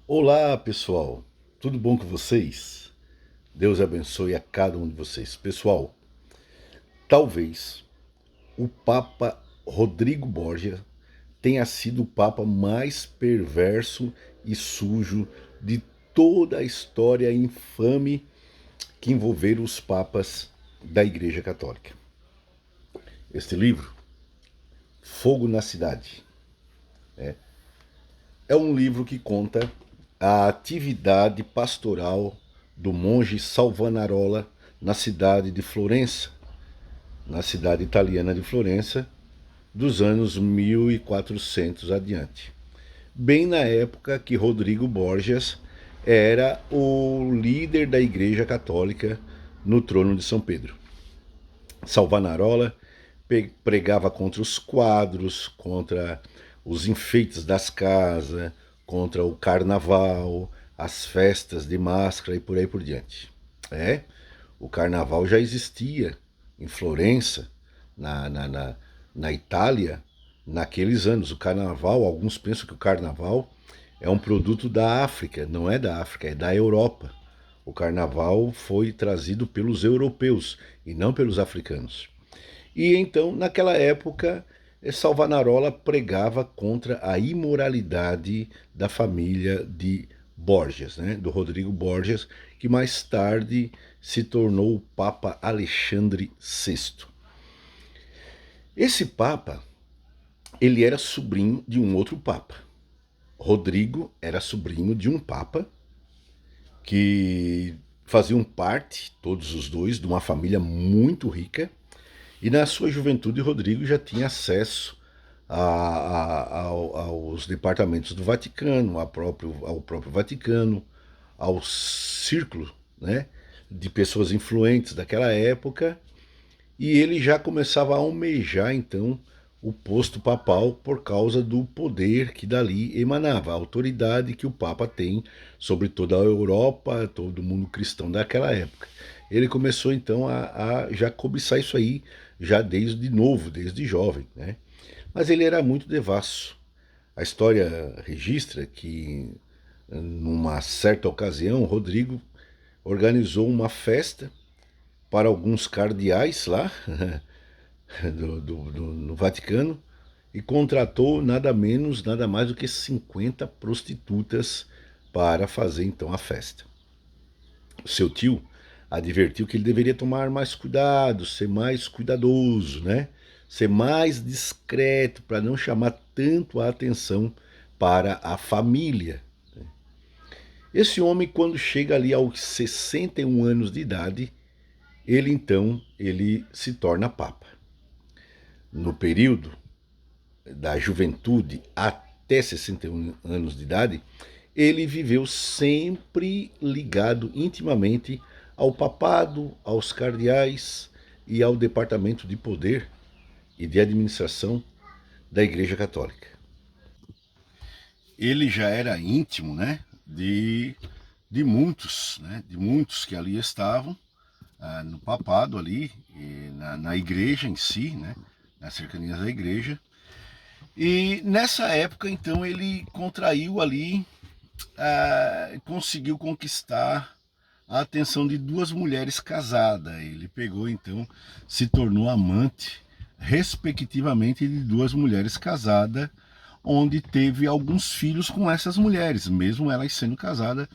Olá, pessoal. Tudo bom com vocês? Deus abençoe a cada um de vocês. Pessoal, talvez o Papa Rodrigo Borgia tenha sido o Papa mais perverso e sujo de toda a história infame que envolveram os papas da Igreja Católica. Este livro, Fogo na Cidade, é um livro que conta a atividade pastoral do monge Salvanarola na cidade de Florença, na cidade italiana de Florença, dos anos 1400 adiante. Bem na época que Rodrigo Borgias era o líder da Igreja Católica no trono de São Pedro. Salvanarola pregava contra os quadros, contra os enfeites das casas, contra o carnaval, as festas de máscara e por aí por diante. O carnaval já existia em Florença, na Itália, naqueles anos. O carnaval, alguns pensam que o carnaval é um produto da África, não é da África, é da Europa. O carnaval foi trazido pelos europeus e não pelos africanos. E então, naquela época, Salvanarola pregava contra a imoralidade da família de Borgias, né? Do Rodrigo Borgias, que mais tarde se tornou o Papa Alexandre VI. Esse Papa, ele era sobrinho de um outro Papa. Rodrigo era sobrinho de um Papa que faziam parte, todos os dois, de uma família muito rica. E na sua juventude, Rodrigo já tinha acesso aos departamentos do Vaticano, ao próprio Vaticano, ao círculo, né, de pessoas influentes daquela época, e ele já começava a almejar então o posto papal por causa do poder que dali emanava, a autoridade que o Papa tem sobre toda a Europa, todo o mundo cristão daquela época. Ele começou então a já cobiçar isso aí, já desde novo, desde jovem, né? Mas ele era muito devasso. A história registra que, numa certa ocasião, Rodrigo organizou uma festa para alguns cardeais lá no Vaticano e contratou nada menos, nada mais do que 50 prostitutas para fazer então a festa. O seu tio advertiu que ele deveria tomar mais cuidado, ser mais cuidadoso, né? Ser mais discreto para não chamar tanto a atenção para a família. Esse homem, quando chega ali aos 61 anos de idade, ele se torna papa. No período da juventude até 61 anos de idade, ele viveu sempre ligado intimamente ao papado, aos cardeais e ao departamento de poder e de administração da Igreja Católica. Ele já era íntimo, né, de muitos que ali estavam, no papado ali, na igreja em si, né, nas cercanias da igreja. E nessa época, então, ele contraiu ali, conseguiu conquistar a atenção de duas mulheres casadas. Ele pegou, então, se tornou amante, respectivamente, de duas mulheres casadas, onde teve alguns filhos com essas mulheres, mesmo elas sendo casadas.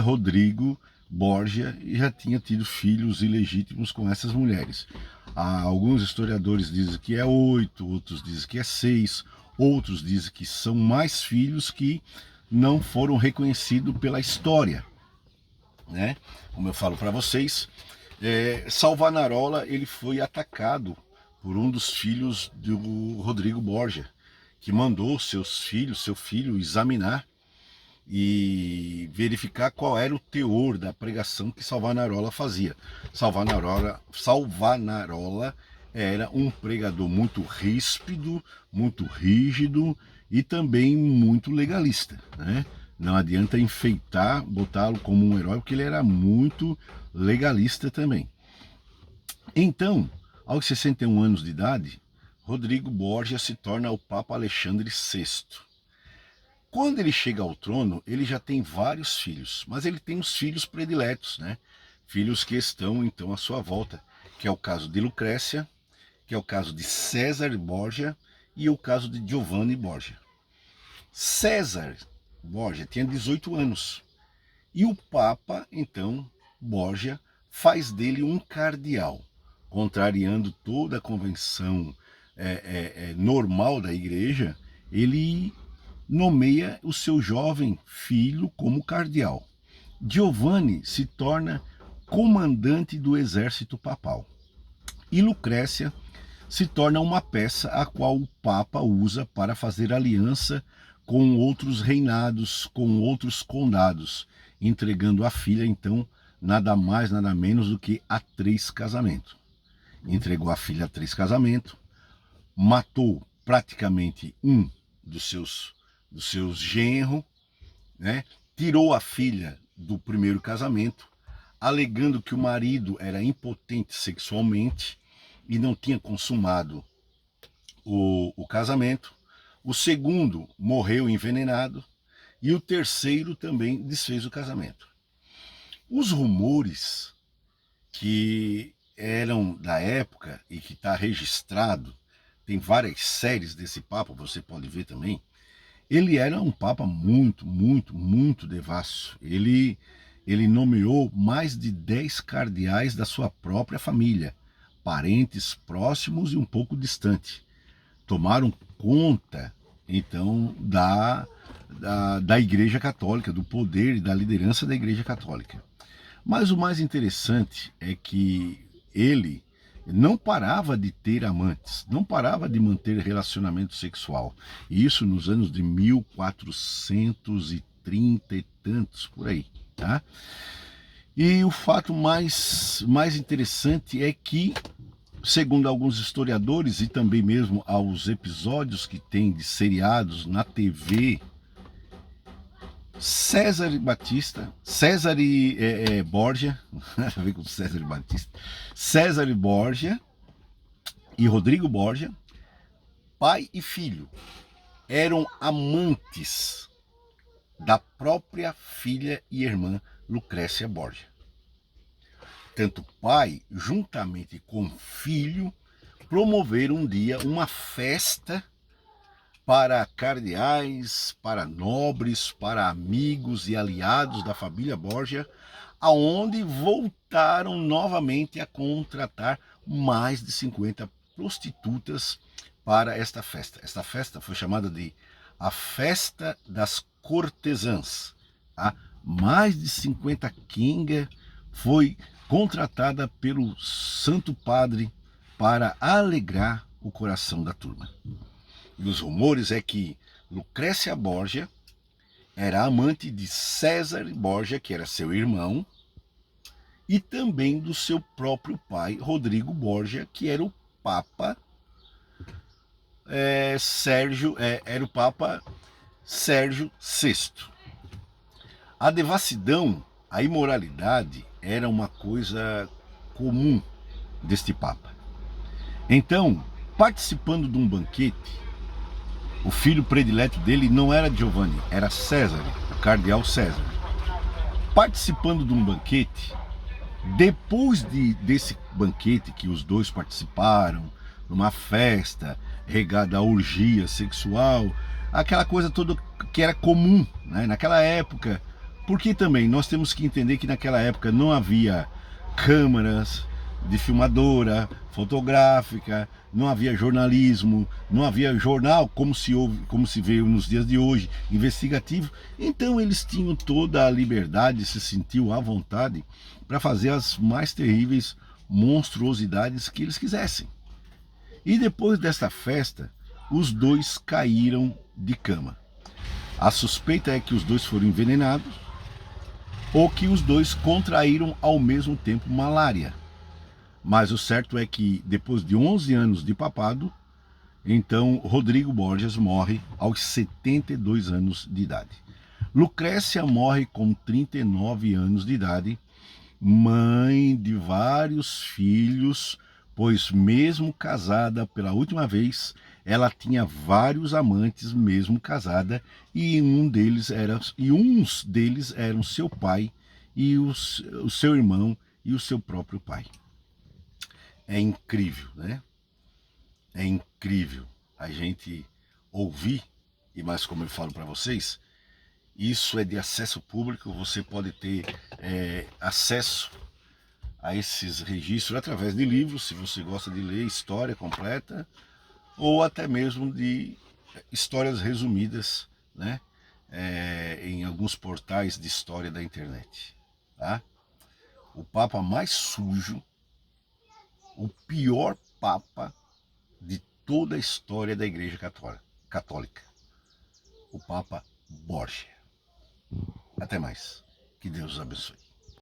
Rodrigo Borgia já tinha tido filhos ilegítimos com essas mulheres. Alguns historiadores dizem que é 8, outros dizem que é 6, outros dizem que são mais filhos que não foram reconhecidos pela história, né? Como eu falo para vocês, Salvanarola ele foi atacado por um dos filhos do Rodrigo Borgia, que mandou seu filho examinar e verificar qual era o teor da pregação que Salvanarola fazia. Salvanarola era um pregador muito ríspido, muito rígido e também muito legalista, né? Não adianta enfeitar, botá-lo como um herói, porque ele era muito legalista também. Então, aos 61 anos de idade, Rodrigo Borgia se torna o Papa Alexandre VI. Quando ele chega ao trono, ele já tem vários filhos, mas ele tem os filhos prediletos, né? Filhos que estão então à sua volta, que é o caso de Lucrécia, que é o caso de César Borgia e o caso de Giovanni Borgia. César Borgia tinha 18 anos e o Papa, então, Borgia, faz dele um cardeal, contrariando toda a convenção normal da igreja. Ele nomeia o seu jovem filho como cardeal. Giovanni se torna comandante do exército papal. E Lucrécia se torna uma peça a qual o Papa usa para fazer aliança com outros reinados, com outros condados, entregando a filha, então, nada mais, nada menos do que a 3 casamentos. Entregou a filha a 3 casamentos, matou praticamente um dos seus genros, né? Tirou a filha do primeiro casamento, alegando que o marido era impotente sexualmente e não tinha consumado o casamento. O segundo morreu envenenado e o terceiro também desfez o casamento. Os rumores que eram da época e que está registrado, tem várias séries desse Papa, você pode ver também. Ele era um Papa muito devasso. Ele nomeou mais de 10 cardeais da sua própria família, parentes próximos e um pouco distantes. Tomaram conta, então, da Igreja Católica, do poder e da liderança da Igreja Católica. Mas o mais interessante é que ele não parava de ter amantes, não parava de manter relacionamento sexual. Isso nos anos de 1430 e tantos, por aí, tá? E o fato mais interessante é que, segundo alguns historiadores e também mesmo aos episódios que tem de seriados na TV, César Borgia, nada a ver com César Batista, César Borgia e Rodrigo Borgia, pai e filho, eram amantes da própria filha e irmã Lucrécia Borgia. Tanto pai, juntamente com filho, promoveram um dia uma festa para cardeais, para nobres, para amigos e aliados da família Borgia, aonde voltaram novamente a contratar mais de 50 prostitutas para esta festa. Esta festa foi chamada de a Festa das Cortesãs. Tá? Mais de 50 quenga foi contratada pelo Santo Padre para alegrar o coração da turma. E os rumores é que Lucrécia Borgia era amante de César Borgia, que era seu irmão, e também do seu próprio pai, Rodrigo Borgia, que era o Papa era o Papa Sérgio VI. A devassidão, a imoralidade era uma coisa comum deste Papa. Então, participando de um banquete, o filho predileto dele não era Giovanni, era César, o cardeal César. Participando de um banquete, depois desse banquete que os dois participaram, numa festa regada a orgia sexual, aquela coisa toda que era comum, né, naquela época. Porque também nós temos que entender que naquela época não havia câmeras de filmadora, fotográfica, não havia jornalismo, não havia jornal como se veio nos dias de hoje, investigativo. Então eles tinham toda a liberdade, se sentiu à vontade para fazer as mais terríveis monstruosidades que eles quisessem. E depois desta festa, os dois caíram de cama. A suspeita é que os dois foram envenenados ou que os dois contraíram ao mesmo tempo malária. Mas o certo é que depois de 11 anos de papado, então Rodrigo Borgias morre aos 72 anos de idade. Lucrécia morre com 39 anos de idade, mãe de vários filhos, pois mesmo casada pela última vez, ela tinha vários amantes mesmo casada, e uns deles eram seu pai e o seu irmão e o seu próprio pai. É incrível, né? É incrível a gente ouvir, e mais como eu falo para vocês, isso é de acesso público, você pode ter acesso a esses registros através de livros, se você gosta de ler história completa, ou até mesmo de histórias resumidas, né? Em alguns portais de história da internet. Tá? O Papa mais sujo, o pior Papa de toda a história da Igreja Católica, o Papa Borgia. Até mais. Que Deus os abençoe.